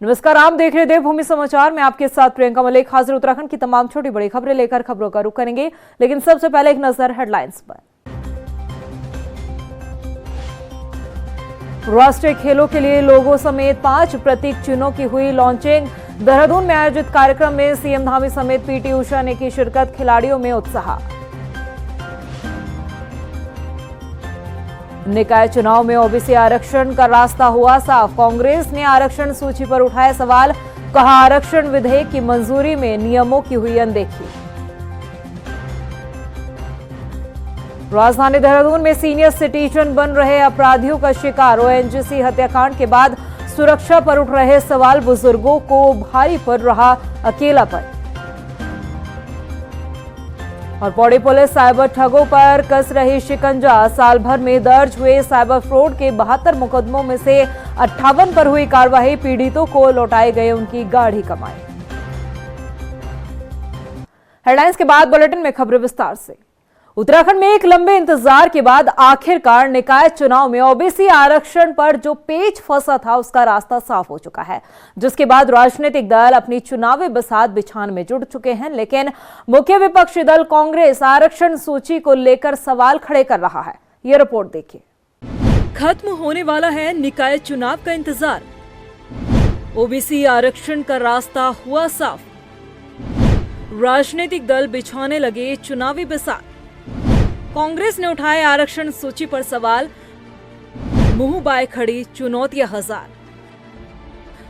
नमस्कार, आप देख रहे देवभूमि समाचार में आपके साथ प्रियंका मलिक हाजिर। उत्तराखंड की तमाम छोटी बड़ी खबरें लेकर खबरों का रुख करेंगे, लेकिन सबसे पहले एक नजर हेडलाइंस पर। राष्ट्रीय खेलों के लिए लोगों समेत 5 प्रतीक चिन्हों की हुई लॉन्चिंग। देहरादून में आयोजित कार्यक्रम में सीएम धामी समेत पीटी उषा ने की शिरकत। खिलाड़ियों में उत्साह। निकाय चुनाव में ओबीसी आरक्षण का रास्ता हुआ साफ। कांग्रेस ने आरक्षण सूची पर उठाए सवाल। कहा, आरक्षण विधेयक की मंजूरी में नियमों की हुई अनदेखी। राजधानी देहरादून में सीनियर सिटीजन बन रहे अपराधियों का शिकार। ओएनजीसी हत्याकांड के बाद सुरक्षा पर उठ रहे सवाल। बुजुर्गों को भारी पड़ रहा अकेलापन। और पौड़ी पुलिस साइबर ठगों पर कस रही शिकंजा। साल भर में दर्ज हुए साइबर फ्रॉड के 72 मुकदमों में से 58 पर हुई कार्रवाई। पीड़ितों को लौटाए गए उनकी गाढ़ी कमाई। हेडलाइंस के बाद बुलेटिन में खबरें विस्तार से। उत्तराखंड में एक लंबे इंतजार के बाद आखिरकार निकाय चुनाव में ओबीसी आरक्षण पर जो पेच फंसा था उसका रास्ता साफ हो चुका है, जिसके बाद राजनीतिक दल अपनी चुनावी बसात बिछाने में जुट चुके हैं। लेकिन मुख्य विपक्षी दल कांग्रेस आरक्षण सूची को लेकर सवाल खड़े कर रहा है। ये रिपोर्ट देखिए। खत्म होने वाला है निकाय चुनाव का इंतजार। ओबीसी आरक्षण का रास्ता हुआ साफ। राजनीतिक दल बिछाने लगे चुनावी बसात। कांग्रेस ने उठाए आरक्षण सूची पर सवाल। मुंह बाए खड़ी चुनौतियां हजार।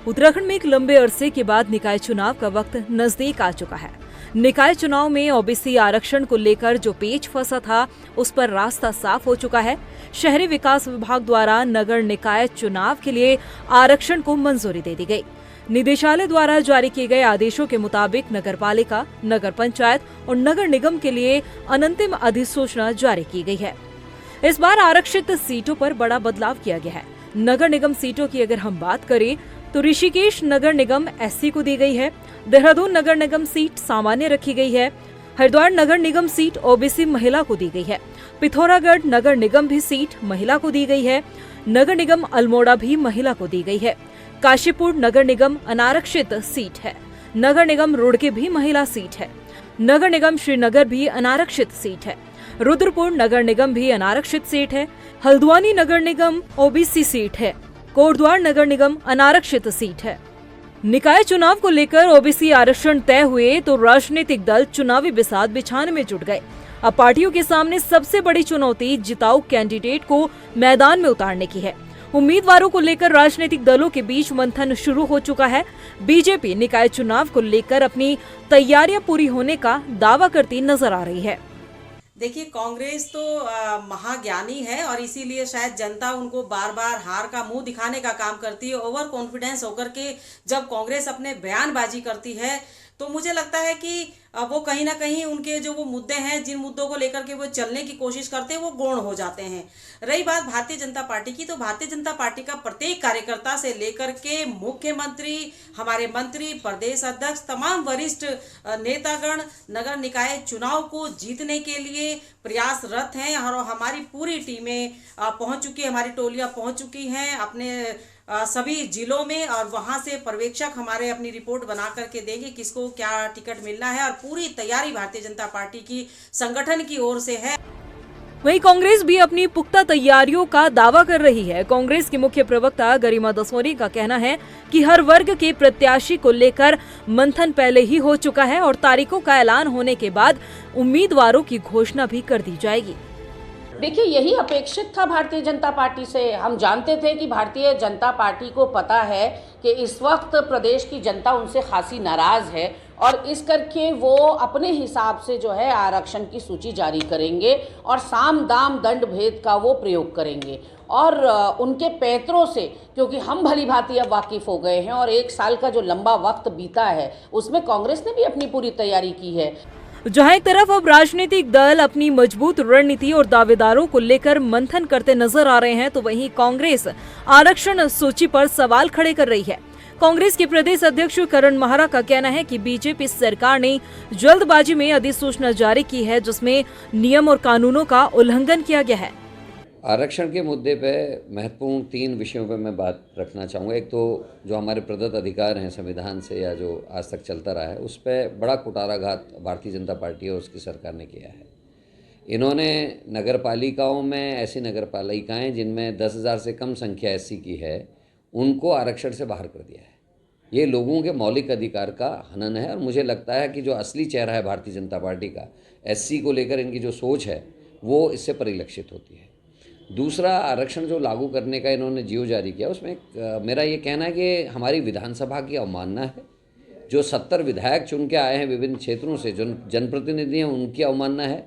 उत्तराखंड में एक लंबे अरसे के बाद निकाय चुनाव का वक्त नजदीक आ चुका है। निकाय चुनाव में ओबीसी आरक्षण को लेकर जो पेच फंसा था उस पर रास्ता साफ हो चुका है। शहरी विकास विभाग द्वारा नगर निकाय चुनाव के लिए आरक्षण को मंजूरी दे दी गई। निदेशालय द्वारा जारी किए गए आदेशों के मुताबिक नगरपालिका, नगर पंचायत और नगर निगम के लिए अनंतिम अधिसूचना जारी की गई है। इस बार आरक्षित सीटों पर बड़ा बदलाव किया गया है। नगर निगम सीटों की अगर हम बात करें तो ऋषिकेश नगर निगम एससी को दी गई है। देहरादून नगर निगम सीट सामान्य रखी गई है। हरिद्वार नगर निगम सीट ओबीसी महिला को दी गई है। पिथौरागढ़ नगर निगम भी सीट महिला को दी गई है। नगर निगम अल्मोड़ा भी महिला को दी गई है। काशीपुर नगर निगम अनारक्षित सीट है। नगर निगम रुड़की भी महिला सीट है। नगर निगम श्रीनगर भी अनारक्षित सीट है। रुद्रपुर नगर निगम भी अनारक्षित सीट है। हल्द्वानी नगर निगम ओबीसी सीट है। कोटद्वार नगर निगम अनारक्षित सीट है। निकाय चुनाव को लेकर ओबीसी आरक्षण तय हुए तो राजनीतिक दल चुनावी बिसात बिछाने में जुट गए। अब पार्टियों के सामने सबसे बड़ी चुनौती जिताऊ कैंडिडेट को मैदान में उतारने की है। उम्मीदवारों को लेकर राजनीतिक दलों के बीच मंथन शुरू हो चुका है। बीजेपी निकाय चुनाव को लेकर अपनी तैयारियां पूरी होने का दावा करती नजर आ रही है। देखिए, कांग्रेस तो महाज्ञानी है और इसीलिए शायद जनता उनको बार बार हार का मुंह दिखाने का काम करती है। ओवर कॉन्फिडेंस होकर के जब कांग्रेस अपने बयानबाजी करती है तो मुझे लगता है कि वो कहीं ना कहीं उनके जो वो मुद्दे हैं, जिन मुद्दों को लेकर के वो चलने की कोशिश करते हैं, वो गौण हो जाते हैं। रही बात भारतीय जनता पार्टी की, तो भारतीय जनता पार्टी का प्रत्येक कार्यकर्ता से लेकर के मुख्यमंत्री, हमारे मंत्री, प्रदेश अध्यक्ष, तमाम वरिष्ठ नेतागण नगर निकाय चुनाव को जीतने के लिए प्रयासरत हैं और हमारी पूरी टीमें पहुंच चुकी है, हमारी टोलियां पहुंच चुकी हैं अपने सभी जिलों में और वहां से पर्यवेक्षक हमारे अपनी रिपोर्ट बना करके देंगे किसको क्या टिकट मिलना है और पूरी तैयारी भारतीय जनता पार्टी की संगठन की ओर से है। वहीं कांग्रेस भी अपनी पुख्ता तैयारियों का दावा कर रही है। कांग्रेस की मुख्य प्रवक्ता गरिमा दसोनी का कहना है कि हर वर्ग के प्रत्याशी को लेकर मंथन पहले ही हो चुका है और तारीखों का ऐलान होने के बाद उम्मीदवारों की घोषणा भी कर दी जाएगी। देखिए, यही अपेक्षित था भारतीय जनता पार्टी से। हम जानते थे कि भारतीय जनता पार्टी को पता है कि इस वक्त प्रदेश की जनता उनसे खासी नाराज़ है और इस करके वो अपने हिसाब से जो है आरक्षण की सूची जारी करेंगे और साम दाम दंड भेद का वो प्रयोग करेंगे। और उनके पैतरों से, क्योंकि हम भली भांति अब वाकिफ़ हो गए हैं और 1 साल का जो लंबा वक्त बीता है उसमें कांग्रेस ने भी अपनी पूरी तैयारी की है। जहां एक तरफ अब राजनीतिक दल अपनी मजबूत रणनीति और दावेदारों को लेकर मंथन करते नजर आ रहे हैं, तो वहीं कांग्रेस आरक्षण सूची पर सवाल खड़े कर रही है। कांग्रेस के प्रदेश अध्यक्ष करण माहरा का कहना है कि बीजेपी सरकार ने जल्दबाजी में अधिसूचना जारी की है जिसमें नियम और कानूनों का उल्लंघन किया गया है। आरक्षण के मुद्दे पे महत्वपूर्ण 3 विषयों पे मैं बात रखना चाहूँगा। एक तो जो हमारे प्रदत्त अधिकार हैं संविधान से या जो आज तक चलता रहा है, उस पे बड़ा कुटाराघात भारतीय जनता पार्टी और उसकी सरकार ने किया है। इन्होंने नगर पालिकाओं में ऐसी नगर पालिकाएँ जिनमें 10,000 से कम संख्या एससी की है, उनको आरक्षण से बाहर कर दिया है। ये लोगों के मौलिक अधिकार का हनन है और मुझे लगता है कि जो असली चेहरा है भारतीय जनता पार्टी का, एससी को लेकर इनकी जो सोच है वो इससे परिलक्षित होती है। दूसरा, आरक्षण जो लागू करने का इन्होंने जीवो जारी किया, उसमें मेरा ये कहना है कि हमारी विधानसभा की अवमानना है। जो 70 विधायक चुन के आए हैं विभिन्न क्षेत्रों से, जो जनप्रतिनिधि हैं, उनकी अवमानना है।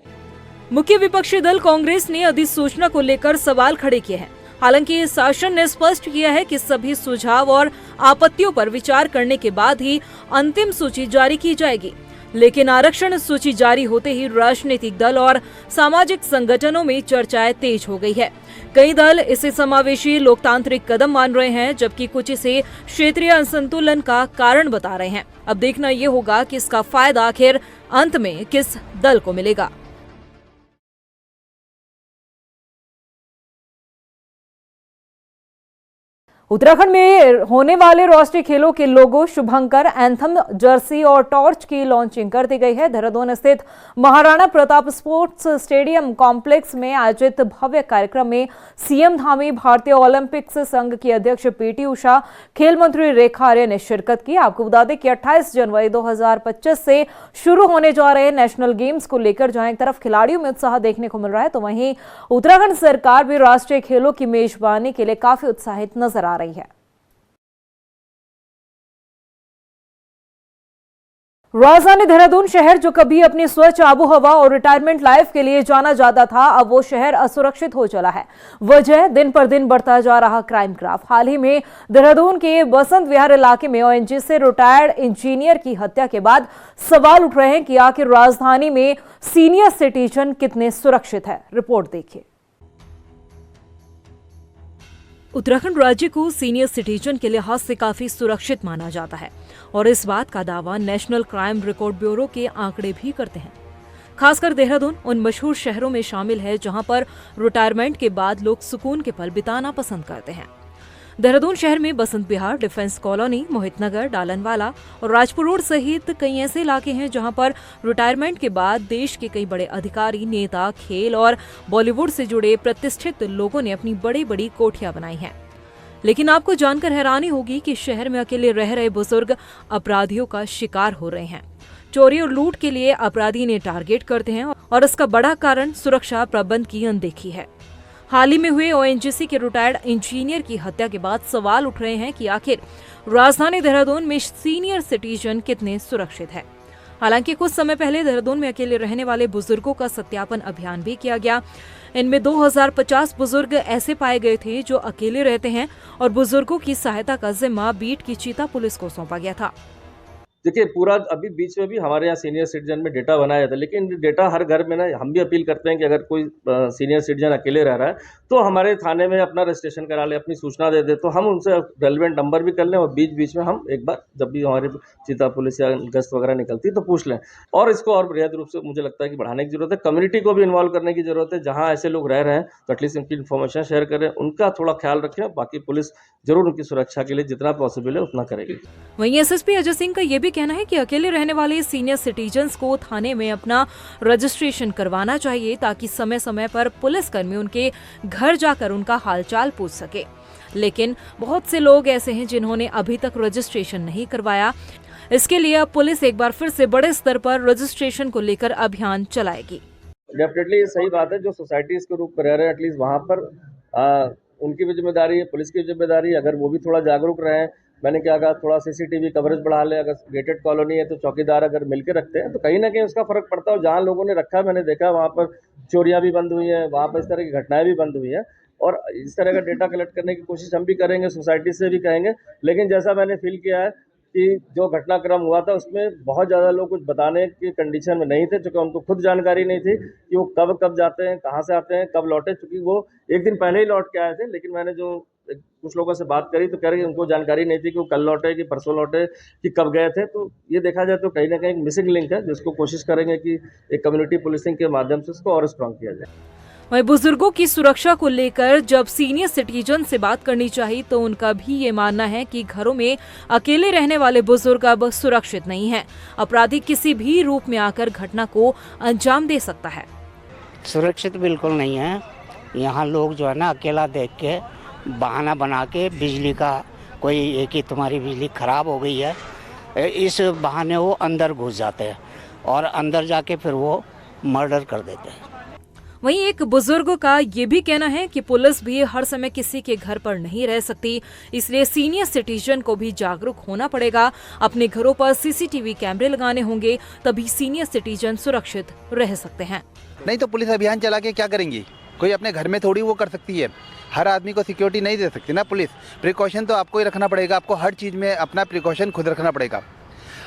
मुख्य विपक्षी दल कांग्रेस ने अधिसूचना को लेकर सवाल खड़े किए हैं। हालांकि शासन ने स्पष्ट किया है कि सभी सुझाव और आपत्तियों पर विचार करने के बाद ही अंतिम सूची जारी की जाएगी। लेकिन आरक्षण सूची जारी होते ही राजनीतिक दल और सामाजिक संगठनों में चर्चाएं तेज हो गई है। कई दल इसे समावेशी लोकतांत्रिक कदम मान रहे हैं, जबकि कुछ इसे क्षेत्रीय असंतुलन का कारण बता रहे हैं। अब देखना ये होगा कि इसका फायदा आखिर अंत में किस दल को मिलेगा। उत्तराखंड में होने वाले राष्ट्रीय खेलों के लोगो, शुभंकर, एंथम, जर्सी और टॉर्च की लॉन्चिंग कर दी गई है। देहरादून स्थित Maharana Pratap sports stadium complex में आयोजित भव्य कार्यक्रम में सीएम धामी, भारतीय ओलंपिक्स संघ की अध्यक्ष पीटी उषा, खेल मंत्री रेखा आर्य ने शिरकत की। आपको बता दें कि 28 जनवरी 2025 से शुरू होने जा रहे नेशनल गेम्स को लेकर जहां एक तरफ खिलाड़ियों में उत्साह देखने को मिल रहा है, तो वहीं उत्तराखंड सरकार भी राष्ट्रीय खेलों की मेजबानी के लिए काफी उत्साहित नजर आ रही है। राजधानी देहरादून शहर, जो कभी अपनी स्वच्छ आबो हवा और रिटायरमेंट लाइफ के लिए जाना जाता था, अब वो शहर असुरक्षित हो चला है। वजह दिन पर दिन बढ़ता जा रहा क्राइम ग्राफ। हाल ही में देहरादून के बसंत विहार इलाके में ओएनजीसी से रिटायर्ड इंजीनियर की हत्या के बाद सवाल उठ रहे हैं कि आखिर राजधानी में सीनियर सिटीजन कितने सुरक्षित है। रिपोर्ट देखिए। उत्तराखंड राज्य को सीनियर सिटीजन के लिहाज से काफी सुरक्षित माना जाता है और इस बात का दावा नेशनल क्राइम रिकॉर्ड ब्यूरो के आंकड़े भी करते हैं। खासकर देहरादून उन मशहूर शहरों में शामिल है जहां पर रिटायरमेंट के बाद लोग सुकून के पल बिताना पसंद करते हैं। देहरादून शहर में बसंत विहार, डिफेंस कॉलोनी, मोहित नगर, डालनवाला और राजपुर रोड सहित कई ऐसे इलाके हैं जहां पर रिटायरमेंट के बाद देश के कई बड़े अधिकारी, नेता, खेल और बॉलीवुड से जुड़े प्रतिष्ठित लोगों ने अपनी बड़ी बड़ी कोठियां बनाई हैं। लेकिन आपको जानकर हैरानी होगी कि शहर में अकेले रह रहे बुजुर्ग अपराधियों का शिकार हो रहे हैं। चोरी और लूट के लिए अपराधी इन्हें टारगेट करते हैं और इसका बड़ा कारण सुरक्षा प्रबंध की अनदेखी है। हाल ही में हुए ओएनजीसी के रिटायर्ड इंजीनियर की हत्या के बाद सवाल उठ रहे हैं कि आखिर राजधानी देहरादून में सीनियर सिटीजन कितने सुरक्षित है। हालांकि कुछ समय पहले देहरादून में अकेले रहने वाले बुजुर्गों का सत्यापन अभियान भी किया गया। इनमें 2050 बुजुर्ग ऐसे पाए गए थे जो अकेले रहते हैं और बुजुर्गों की सहायता का जिम्मा बीट की चीता पुलिस को सौंपा गया था। देखिए, पूरा अभी बीच में भी हमारे यहाँ सीनियर सिटीजन में डेटा बनाया जाता है, लेकिन डेटा हर घर में ना, हम भी अपील करते हैं कि अगर कोई सीनियर सिटीजन अकेले रह रहा है तो हमारे थाने में अपना रजिस्ट्रेशन करा ले, अपनी सूचना दे दे, तो हम उनसे रेलिवेंट नंबर भी कर लें और बीच बीच में हम एक बार जब भी हमारी चीता पुलिस या गश्त वगैरह निकलती है तो पूछ लें। और इसको और बृहद रूप से मुझे लगता है कि बढ़ाने की जरूरत है। कम्युनिटी को भी इन्वॉल्व करने की जरूरत है। जहाँ ऐसे लोग रह रहे हैं तो एटलीस्ट उनकी इन्फॉर्मेशन शेयर करें, उनका थोड़ा ख्याल रखें। बाकी पुलिस जरूर उनकी सुरक्षा के लिए जितना पॉसिबल है उतना करेगी। वहीं एसएसपी अजय सिंह का यह भी कहना है कि अकेले रहने वाले सीनियर सिटीजन्स को थाने में अपना रजिस्ट्रेशन करवाना चाहिए ताकि समय समय पर पुलिसकर्मी उनके घर जाकर उनका हालचाल पूछ सके। लेकिन बहुत से लोग ऐसे हैं जिन्होंने अभी तक रजिस्ट्रेशन नहीं करवाया। इसके लिए अब पुलिस एक बार फिर से बड़े स्तर पर रजिस्ट्रेशन को लेकर अभियान चलाएगी। डेफिनेटली ये सही बात है। जो सोसाइटीज के रूप में रह रहे हैं एटलीस्ट वहाँ पर उनकी भी जिम्मेदारी है, पुलिस की जिम्मेदारी है। अगर वो भी थोड़ा जागरूक रहें, मैंने क्या कहा, थोड़ा सीसीटीवी कवरेज बढ़ा ले। अगर गेटेड कॉलोनी है तो चौकीदार अगर मिलकर रखते हैं तो कहीं ना कहीं उसका फर्क पड़ता है। और जहाँ लोगों ने रखा है, मैंने देखा वहाँ पर चोरियाँ भी बंद हुई हैं, वहाँ पर इस तरह की घटनाएं भी बंद हुई हैं। और इस तरह का डेटा कलेक्ट करने की कोशिश हम भी करेंगे, सोसाइटी से भी कहेंगे। लेकिन जैसा मैंने फील किया है कि जो घटनाक्रम हुआ था उसमें बहुत ज़्यादा लोग कुछ बताने की कंडीशन में नहीं थे, चूँकि उनको खुद जानकारी नहीं थी कि वो कब कब जाते हैं, कहाँ से आते हैं, कब लौटे। चूँकि वो एक दिन पहले ही लौट के आए थे, लेकिन मैंने जो कुछ लोगों से बात करी तो कह रहे कि उनको जानकारी नहीं थी कि वो कल लौटे कि परसों लौटे कि कब गए थे। तो ये देखा जाए तो कहीं ना कहीं मिसिंग लिंक है, जिसको कोशिश करेंगे कि एक कम्युनिटी पुलिसिंग के माध्यम से उसको और स्ट्रॉन्ग किया जाए। वहीं बुजुर्गों की सुरक्षा को लेकर जब सीनियर सिटीजन से बात करनी चाहिए तो उनका भी ये मानना है कि घरों में अकेले रहने वाले बुजुर्ग अब सुरक्षित नहीं हैं। अपराधी किसी भी रूप में आकर घटना को अंजाम दे सकता है। सुरक्षित बिल्कुल नहीं है। यहाँ लोग जो है ना अकेला देख के बहाना बना के बिजली का कोई एक ही तुम्हारी बिजली खराब हो गई है, इस बहाने वो अंदर घुस जाते हैं और अंदर जाके फिर वो मर्डर कर देते हैं। वहीं एक बुजुर्ग का ये भी कहना है कि पुलिस भी हर समय किसी के घर पर नहीं रह सकती, इसलिए सीनियर सिटीजन को भी जागरूक होना पड़ेगा। अपने घरों पर सीसीटीवी कैमरे लगाने होंगे, तभी सीनियर सिटीजन सुरक्षित रह सकते हैं। नहीं तो पुलिस अभियान चला के क्या करेंगी? कोई अपने घर में थोड़ी वो कर सकती है। हर आदमी को सिक्योरिटी नहीं दे सकती ना पुलिस। प्रिकॉशन तो आपको ही रखना पड़ेगा। आपको हर चीज़ में अपना प्रिकॉशन खुद रखना पड़ेगा।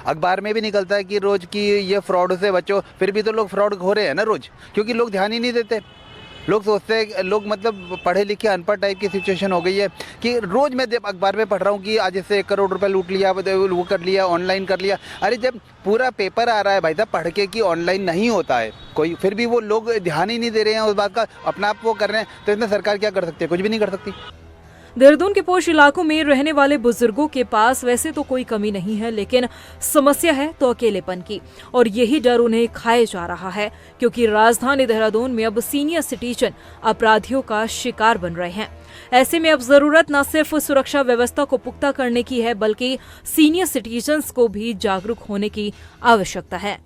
अखबार में भी निकलता है कि रोज़ की ये फ्रॉड से बचो, फिर भी तो लोग फ्रॉड हो रहे हैं ना रोज़, क्योंकि लोग ध्यान ही नहीं देते। लोग सोचते हैं, लोग मतलब पढ़े लिखे अनपढ़ टाइप की सिचुएशन हो गई है कि रोज़ मैं अखबार में पढ़ रहा हूँ कि आज इससे 1 करोड़ रुपए लूट लिया, वो कर लिया, ऑनलाइन कर लिया। अरे जब पूरा पेपर आ रहा है भाई साहब पढ़ के कि ऑनलाइन नहीं होता है कोई, फिर भी वो लोग ध्यान ही नहीं दे रहे हैं उस बात का, अपना आप वो कर रहे हैं, तो इसमें सरकार क्या कर सकती है? कुछ भी नहीं कर सकती। देहरादून के पोश इलाकों में रहने वाले बुजुर्गों के पास वैसे तो कोई कमी नहीं है, लेकिन समस्या है तो अकेलेपन की, और यही डर उन्हें खाए जा रहा है क्योंकि राजधानी देहरादून में अब सीनियर सिटीजन अपराधियों का शिकार बन रहे हैं। ऐसे में अब जरूरत न सिर्फ सुरक्षा व्यवस्था को पुख्ता करने की है, बल्कि सीनियर सिटीजन्स को भी जागरूक होने की आवश्यकता है।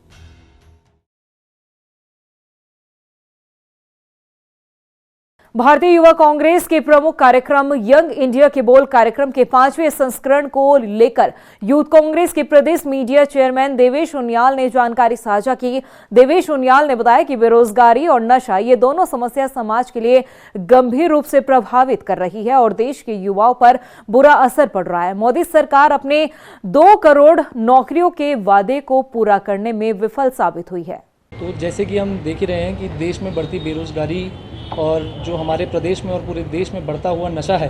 भारतीय युवा कांग्रेस के प्रमुख कार्यक्रम यंग इंडिया के बोल कार्यक्रम के 5वें संस्करण को लेकर यूथ कांग्रेस के प्रदेश मीडिया चेयरमैन देवेश उनियाल ने जानकारी साझा की। देवेश उनियाल ने बताया कि बेरोजगारी और नशा ये दोनों समस्या समाज के लिए गंभीर रूप से प्रभावित कर रही है और देश के युवाओं पर बुरा असर पड़ रहा है। मोदी सरकार अपने 2 करोड़ नौकरियों के वादे को पूरा करने में विफल साबित हुई है। तो जैसे कि हम देख ही रहे हैं कि देश में बढ़ती बेरोजगारी और जो हमारे प्रदेश में और पूरे देश में बढ़ता हुआ नशा है,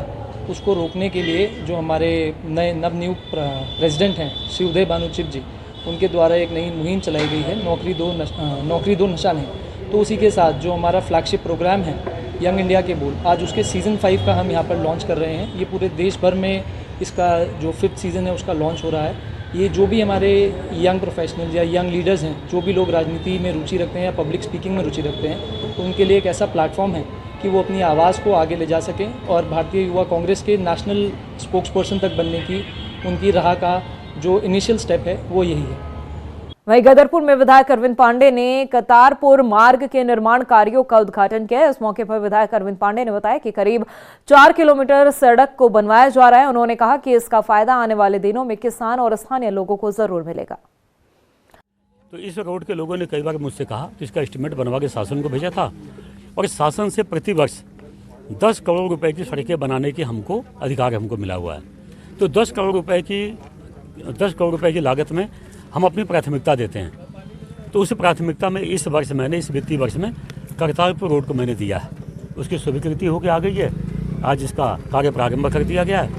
उसको रोकने के लिए जो हमारे नए नवनियुक्त प्रेसिडेंट हैं श्री उदय भानु चिप जी, उनके द्वारा एक नई मुहिम चलाई गई है नौकरी दो नशा नहीं। तो उसी के साथ जो हमारा फ्लैगशिप प्रोग्राम है यंग इंडिया के बोल, आज उसके सीज़न 5 का हम यहाँ पर लॉन्च कर रहे हैं। ये पूरे देश भर में इसका जो 5th सीज़न है उसका लॉन्च हो रहा है। ये जो भी हमारे यंग प्रोफेशनल या यंग लीडर्स हैं, जो भी लोग राजनीति में रुचि रखते हैं या पब्लिक स्पीकिंग में रुचि रखते हैं, तो उनके लिए एक ऐसा प्लेटफॉर्म है कि वो अपनी आवाज़ को आगे ले जा सकें और भारतीय युवा कांग्रेस के नेशनल स्पोक्स पर्सन तक बनने की उनकी राह का जो इनिशियल स्टेप है वो यही है। वहीं गदरपुर में विधायक अरविंद पांडे ने करतारपुर मार्ग के निर्माण कार्यों का उद्घाटन किया। इस मौके पर विधायक अरविंद पांडे ने बताया कि करीब 4 किलोमीटर सड़क को बनवाया जा रहा है। उन्होंने कहा कि इसका फायदा आने वाले दिनों में किसान और स्थानीय लोगों को जरूर मिलेगा। तो इस रोड के लोगों ने कई बार मुझसे कहा तो इसका एस्टीमेट बनवा के शासन को भेजा था और शासन से प्रतिवर्ष 10 करोड़ रुपए की सड़कें बनाने की हमको अधिकार हमको मिला हुआ है। तो 10 करोड़ रुपए की लागत में हम अपनी प्राथमिकता देते हैं। तो उस प्राथमिकता में इस वित्तीय वर्ष में करतारपुर रोड को मैंने दिया है। उसकी स्वीकृति होकर आ गई है। आज इसका कार्य प्रारंभ कर दिया गया है।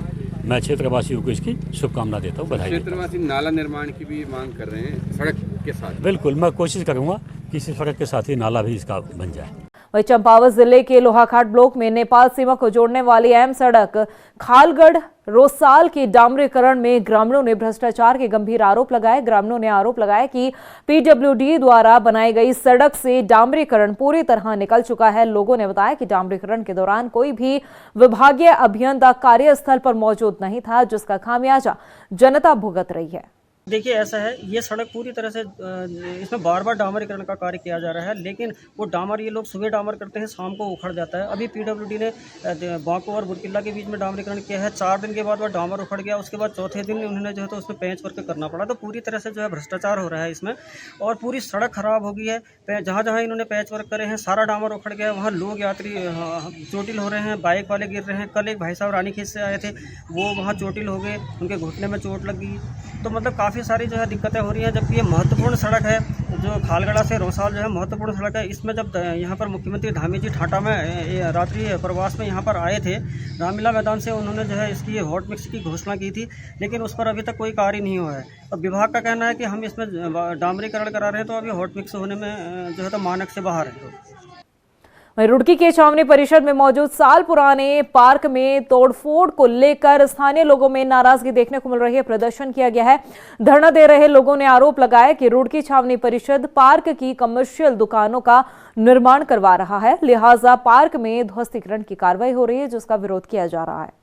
मैं क्षेत्रवासियों को इसकी शुभकामना देता हूँ, बधाई। क्षेत्रवासी नाला निर्माण की भी मांग कर रहे हैं सड़क के साथ। बिल्कुल, मैं कोशिश करूँगा कि इसी सड़क के साथ ही नाला भी इसका बन जाए। वहीं चंपावत जिले के लोहाघाट ब्लॉक में नेपाल सीमा को जोड़ने वाली अहम सड़क खालगढ़ रोसाल के डामरीकरण में ग्रामीणों ने भ्रष्टाचार के गंभीर आरोप लगाए। ग्रामीणों ने आरोप लगाया कि पीडब्ल्यूडी द्वारा बनाई गई सड़क से डामरीकरण पूरी तरह निकल चुका है। लोगों ने बताया कि डामरीकरण के दौरान कोई भी विभागीय अभियंता कार्यस्थल पर मौजूद नहीं था, जिसका खामियाजा जनता भुगत रही है। देखिए ऐसा है, ये सड़क पूरी तरह से इसमें बार बार डामरीकरण का कार्य किया जा रहा है, लेकिन वो डामर ये लोग सुबह डामर करते हैं, शाम को उखड़ जाता है। अभी पीडब्ल्यूडी ने बांको और बुरकिल्ला के बीच में डामरीकरण किया है। 4 दिन के बाद वह डामर उखड़ गया। उसके बाद चौथे दिन उन्होंने जो है तो उसमें पेंच वर्क करना पड़ा। तो पूरी तरह से जो है भ्रष्टाचार हो रहा है इसमें, और पूरी सड़क खराब हो गई है। जहाँ जहाँ इन्होंने पैच वर्क करे हैं सारा डामर उखड़ गया। वहाँ लोग यात्री चोटिल हो रहे हैं, बाइक वाले गिर रहे हैं। कल एक भाई साहब रानीखेत से आए थे, वो वहाँ चोटिल हो गए, उनके घुटने में चोट लग गई। तो मतलब काफ़ी सारी जो है दिक्कतें हो रही हैं। जबकि ये महत्वपूर्ण सड़क है, जो खालगढ़ा से रोसाल जो है महत्वपूर्ण सड़क है। इसमें जब यहाँ पर मुख्यमंत्री धामी जी ठाटा में रात्रि प्रवास में यहाँ पर आए थे, रामलीला मैदान से उन्होंने जो है इसकी हॉट मिक्स की घोषणा की थी, लेकिन उस पर अभी तक कोई कार्य नहीं हुआ है। और विभाग का कहना है कि हम इसमें डामरीकरण करा रहे हैं, तो अभी हॉट मिक्स होने में जो है तो मानक से बाहर है। वहीं रुड़की के छावनी परिषद में मौजूद साल पुराने पार्क में तोड़फोड़ को लेकर स्थानीय लोगों में नाराजगी देखने को मिल रही है। प्रदर्शन किया गया है। धरना दे रहे लोगों ने आरोप लगाया कि रुड़की छावनी परिषद पार्क की कमर्शियल दुकानों का निर्माण करवा रहा है, लिहाजा पार्क में ध्वस्तीकरण की कार्रवाई हो रही है, जिसका विरोध किया जा रहा है।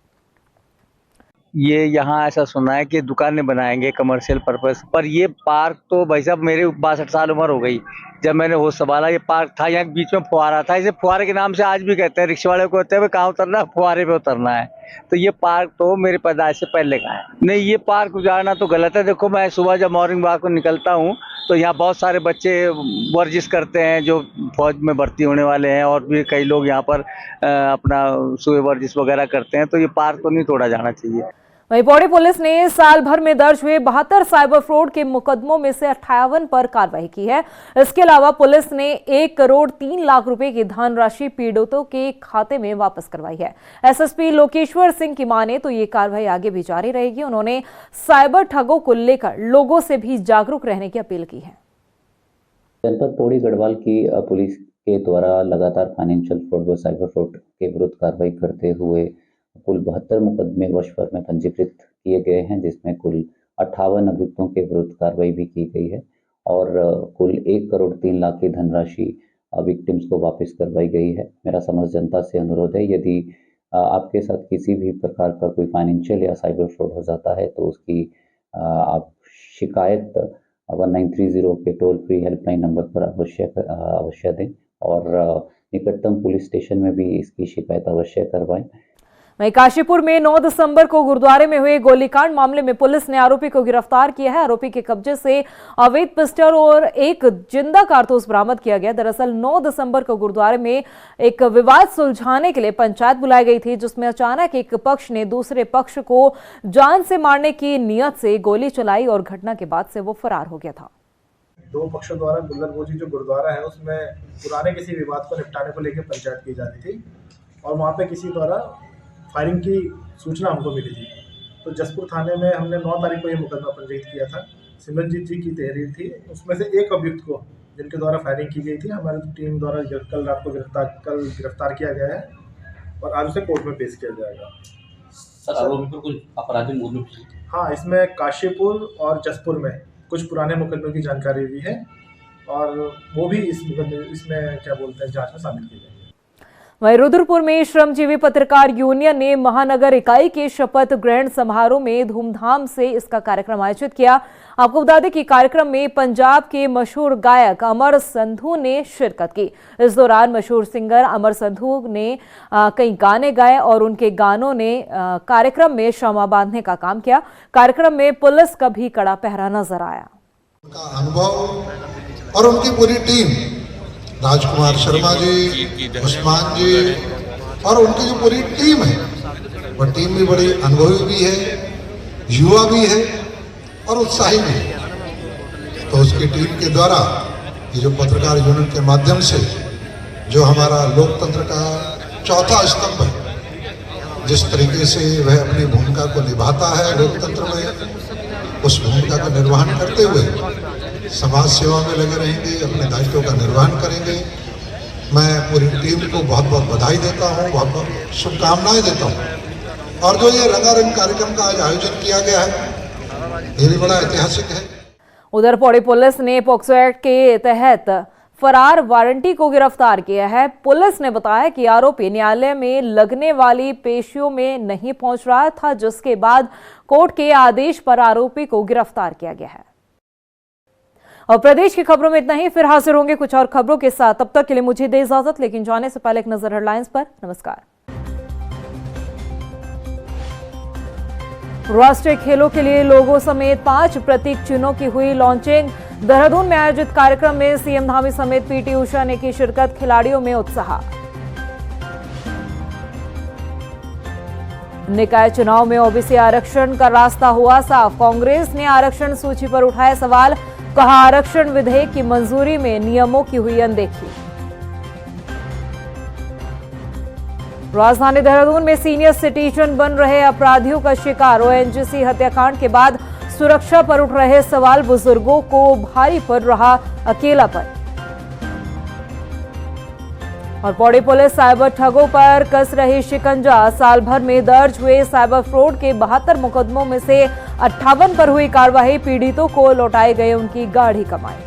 ये यहाँ ऐसा सुना है कि दुकानें बनाएंगे कमर्शियल पर्पस पर। ये पार्क तो भाई साहब मेरे 62 साल उम्र हो गई जब मैंने होश संभाला। ये पार्क था, यहाँ बीच में फुहारा था। इसे फुहारे के नाम से आज भी कहते हैं। रिक्शा वाले को कहते हैं कहाँ उतरना है, फुहारे पे उतरना है। तो ये पार्क तो मेरे पैदाइश से पहले का है। नहीं, ये पार्क उजाड़ना तो गलत है। देखो, मैं सुबह जब मॉर्निंग वॉक को निकलता हूँ तो यहाँ बहुत सारे बच्चे वर्जिश करते हैं जो फौज में भर्ती होने वाले हैं, और भी कई लोग यहाँ पर अपना सुबह वर्जिश वगैरह करते हैं। तो ये पार्क तो नहीं तोड़ा जाना चाहिए। वहीं पौड़ी पुलिस ने साल भर में दर्ज हुए 72 साइबर फ्रॉड के मुकदमों में से 58 पर कार्रवाई की है। इसके अलावा पुलिस ने 1 करोड़ 3 लाख रुपए की धनराशि पीड़ितों के खाते में वापस करवाई है। एसएसपी लोकेश्वर सिंह की माने तो ये कार्रवाई आगे भी जारी रहेगी। उन्होंने साइबर ठगों को लेकर लोगों से भी जागरूक रहने की अपील की है। जनपद पौड़ी गढ़वाल की पुलिस के द्वारा लगातार फाइनेंशियल फ्रॉड व साइबर फ्रॉड के विरुद्ध कार्रवाई करते हुए कुल 72 मुकदमे वर्ष भर में पंजीकृत किए गए हैं, जिसमें कुल 58 अभियुक्तों के विरुद्ध कार्रवाई भी की गई है और कुल 1 करोड़ 3 लाख की धनराशि विक्टिम्स को वापस करवाई गई है। मेरा समस्त जनता से अनुरोध है, यदि आपके साथ किसी भी प्रकार का कोई फाइनेंशियल या साइबर फ्रॉड हो जाता है तो उसकी आप शिकायत 1930 के टोल फ्री हेल्पलाइन नंबर पर अवश्य दें और निकटतम पुलिस स्टेशन में भी इसकी शिकायत अवश्य करवाएं। वहीं काशीपुर में 9 दिसंबर को गुरुद्वारे में हुए गोलीकांड मामले में पुलिस ने आरोपी को गिरफ्तार किया है। आरोपी के कब्जे से अवैध पिस्टल और एक जिंदा कारतूस बरामद किया गया। दरअसल 9 दिसंबर को गुरुद्वारे में एक विवाद सुलझाने के लिए पंचायत बुलाई गई थी, जिसमें अचानक एक पक्ष ने दूसरे पक्ष को जान से मारने की नियत से गोली चलाई और घटना के बाद से वो फरार हो गया था। 2 पक्षों द्वारा गुल्लरबोजी जो गुरुद्वारा है उसमें पुराने किसी विवाद को निपटाने को लेकर पंचायत की जा रही थी और वहाँ पे किसी द्वारा फायरिंग की सूचना हमको मिली थी। तो जसपुर थाने में हमने 9 तारीख को ये मुकदमा पंजीकृत किया था। सिमरनजीत जी की तहरीर थी, उसमें से एक अभियुक्त को जिनके द्वारा फायरिंग की गई थी हमारी टीम द्वारा कल रात को गिरफ्तार किया गया है और आज उसे कोर्ट में पेश किया जाएगा। सर, आरोपी पर कुछ आपराधिक मुकदमे? हाँ, इसमें काशीपुर और जसपुर में कुछ पुराने मुकदमों की जानकारी भी है और वो भी इसमें क्या बोलते हैं जांच में शामिल की गई। वहीं रुद्रपुर में श्रमजीवी पत्रकार यूनियन ने महानगर इकाई के शपथ ग्रहण समारोह में धूमधाम से इसका कार्यक्रम आयोजित किया। आपको बता दें कि कार्यक्रम में पंजाब के मशहूर गायक अमर संधू ने शिरकत की। इस दौरान मशहूर सिंगर अमर संधू ने कई गाने गाए और उनके गानों ने कार्यक्रम में शमा बांधने का काम किया। कार्यक्रम में पुलिस का भी कड़ा पहरा नजर आया। उनका अनुभव और उनकी पूरी टीम, राजकुमार शर्मा जी, उस्मान जी और उनकी जो पूरी टीम है, वो टीम भी बड़ी अनुभवी भी है, युवा भी है और उत्साही भी है। तो उसकी टीम के द्वारा ये जो पत्रकार यूनियन के माध्यम से जो हमारा लोकतंत्र का चौथा स्तंभ है, जिस तरीके से वह अपनी भूमिका को निभाता है लोकतंत्र में, उस भूमिका का निर्वहन करते हुए समाज सेवा में लगे रहेंगे, अपने दायित्वों का निर्वहन करेंगे। मैं पूरी टीम को बहुत बहुत बधाई देता हूँ, बहुत बहुत शुभकामनाएं देता हूँ। और जो ये रंगारंग कार्यक्रम का आज आयोजन किया गया है, ये भी बड़ा ऐतिहासिक है। उधर पौड़ी पुलिस ने पॉक्सो एक्ट के तहत फरार वारंटी को गिरफ्तार किया है। पुलिस ने बताया कि आरोपी न्यायालय में लगने वाली पेशियों में नहीं पहुंच रहा था, जिसके बाद कोर्ट के आदेश पर आरोपी को गिरफ्तार किया गया है। और प्रदेश की खबरों में इतना ही, फिर हाजिर होंगे कुछ और खबरों के साथ। तब तक के लिए मुझे दे इजाजत, लेकिन जाने से पहले एक नजर हेडलाइंस पर। नमस्कार। राष्ट्रीय खेलों के लिए लोगों समेत 5 प्रतीक चिन्हों की हुई लॉन्चिंग। देहरादून में आयोजित कार्यक्रम में सीएम धामी समेत पीटी उषा ने की शिरकत। खिलाड़ियों में उत्साह। निकाय चुनाव में ओबीसी आरक्षण का रास्ता हुआ साफ। कांग्रेस ने आरक्षण सूची पर उठाए सवाल, कहा आरक्षण विधेयक की मंजूरी में नियमों की हुई अनदेखी। राजधानी देहरादून में सीनियर सिटीजन बन रहे अपराधियों का शिकार। ओएनजीसी हत्याकांड के बाद सुरक्षा पर उठ रहे सवाल, बुजुर्गों को भारी पड़ रहा अकेलापन। और पौड़ी पुलिस साइबर ठगों पर कस रही शिकंजा। साल भर में दर्ज हुए साइबर फ्रॉड के 72 मुकदमों में से 58 पर हुई कार्रवाई। पीड़ितों को लौटाए गए उनकी गाढ़ी कमाई।